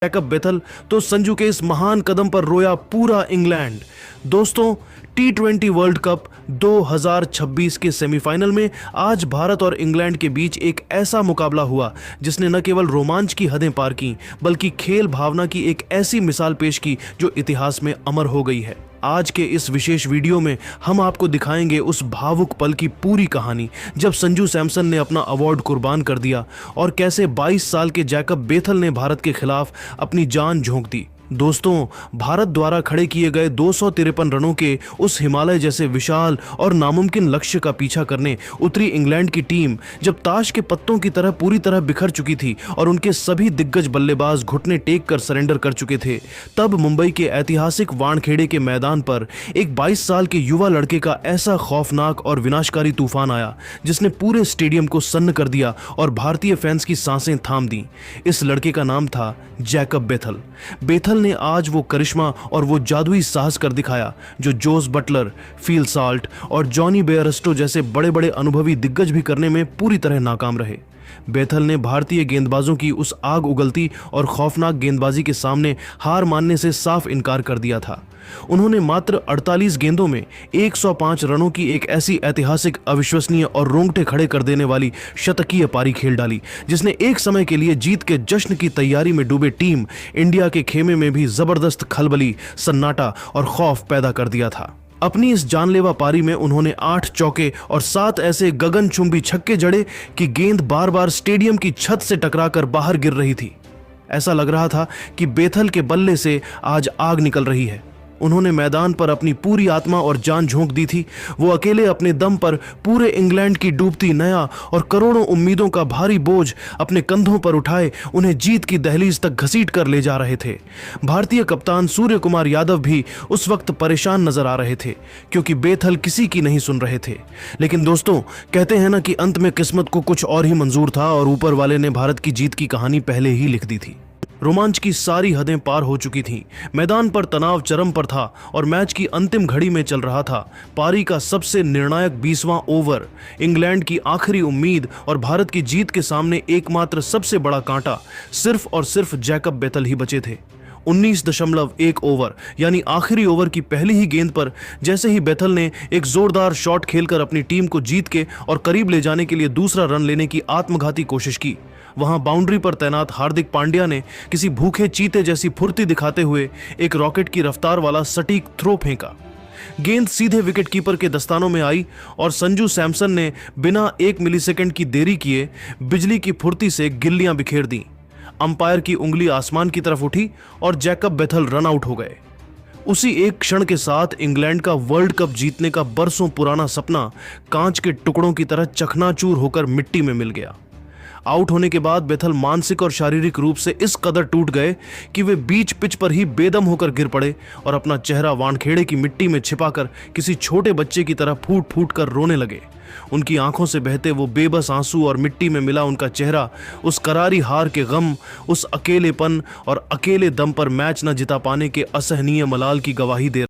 Jacob Bethell तो संजू के इस महान कदम पर रोया पूरा इंग्लैंड। दोस्तों, T20 वर्ल्ड कप 2026 के सेमीफाइनल में आज भारत और इंग्लैंड के बीच एक ऐसा मुकाबला हुआ जिसने न केवल रोमांच की हदें पार की बल्कि खेल भावना की एक ऐसी मिसाल पेश की जो इतिहास में अमर हो गई है। आज के इस विशेष वीडियो में हम आपको दिखाएंगे उस भावुक पल की पूरी कहानी जब संजू सैमसन ने अपना अवार्ड कुर्बान कर दिया और कैसे 22 साल के जैकब बेथल ने भारत के खिलाफ अपनी जान झोंक दी। दोस्तों, भारत द्वारा खड़े किए गए 253 रनों के उस हिमालय जैसे विशाल और नामुमकिन लक्ष्य का पीछा करने उतरी इंग्लैंड की टीम जब ताश के पत्तों की तरह पूरी तरह बिखर चुकी थी और उनके सभी दिग्गज बल्लेबाज घुटने टेक कर सरेंडर कर चुके थे, तब मुंबई के ऐतिहासिक वानखेड़े के मैदान पर एक 22 साल के युवा लड़के का ऐसा खौफनाक और विनाशकारी तूफान आया जिसने पूरे स्टेडियम को सन्न कर दिया और भारतीय फैंस की सांसें थाम दी। इस लड़के का नाम था जैकब बेथल। बेथल ने आज वो करिश्मा और वो जादुई साहस कर दिखाया जो जोस बटलर, फील साल्ट और जॉनी बेयरस्टो जैसे बड़े बड़े अनुभवी दिग्गज भी करने में पूरी तरह नाकाम रहे। बेथल ने भारतीय गेंदबाजों की उस आग उगलती और खौफनाक गेंदबाजी के सामने हार मानने से साफ इनकार कर दिया था। उन्होंने मात्र 48 गेंदों में 105 रनों की एक ऐसी ऐतिहासिक, अविश्वसनीय और रोंगटे खड़े कर देने वाली शतकीय पारी खेल डाली जिसने एक समय के लिए जीत के जश्न की तैयारी में डूबे टीम इंडिया के खेमे में भी जबरदस्त खलबली, सन्नाटा और खौफ पैदा कर दिया था। अपनी इस जानलेवा पारी में उन्होंने 8 चौके और 7 ऐसे गगनचुंबी छक्के जड़े कि गेंद बार बार स्टेडियम की छत से टकराकर बाहर गिर रही थी। ऐसा लग रहा था कि बेथल के बल्ले से आज आग निकल रही है। उन्होंने मैदान पर अपनी पूरी आत्मा और जान झोंक दी थी। वो अकेले अपने दम पर पूरे इंग्लैंड की डूबती नया और करोड़ों उम्मीदों का भारी बोझ अपने कंधों पर उठाए उन्हें जीत की दहलीज तक घसीट कर ले जा रहे थे। भारतीय कप्तान सूर्य कुमार यादव भी उस वक्त परेशान नजर आ रहे थे क्योंकि बेथल किसी की नहीं सुन रहे थे। लेकिन दोस्तों, कहते हैं ना कि अंत में किस्मत को कुछ और ही मंजूर था और ऊपर वाले ने भारत की जीत की कहानी पहले ही लिख दी थी। रोमांच की सारी हदें पार हो चुकी थीं। मैदान पर तनाव चरम पर था और मैच की अंतिम घड़ी में चल रहा था पारी का सबसे निर्णायक 20वां ओवर। इंग्लैंड की आखिरी उम्मीद और भारत की जीत के सामने एकमात्र सबसे बड़ा कांटा सिर्फ और सिर्फ जैकब बेथल ही बचे थे। 19.1 ओवर यानी आखिरी ओवर की पहली ही गेंद पर जैसे ही बेथल ने एक जोरदार शॉट खेलकर अपनी टीम को जीत के और करीब ले जाने के लिए दूसरा रन लेने की आत्मघाती कोशिश की, वहां बाउंड्री पर तैनात हार्दिक पांड्या ने किसी भूखे चीते जैसी फुर्ती दिखाते हुए एक रॉकेट की रफ्तार वाला सटीक थ्रो फेंका। गेंद सीधे विकेट कीपर के दस्तानों में आई और संजू सैमसन ने बिना 1 मिलीसेकंड की देरी किए बिजली की फुर्ती से गिल्लियां बिखेर दी। अंपायर की उंगली आसमान की तरफ उठी और जैकब बेथल रन आउट हो गए। उसी एक क्षण के साथ इंग्लैंड का वर्ल्ड कप जीतने का बरसों पुराना सपना कांच के टुकड़ों की तरह चकनाचूर होकर मिट्टी में मिल गया। आउट होने के बाद बेथल मानसिक और शारीरिक रूप से इस कदर टूट गए कि वे बीच पिच पर ही बेदम होकर गिर पड़े और अपना चेहरा वानखेड़े की मिट्टी में छिपाकर किसी छोटे बच्चे की तरह फूट फूट कर रोने लगे। उनकी आंखों से बहते वो बेबस आंसू और मिट्टी में मिला उनका चेहरा उस करारी हार के गम, उस अकेलेपन और अकेले दम पर मैच न जिता पाने के असहनीय मलाल की गवाही दे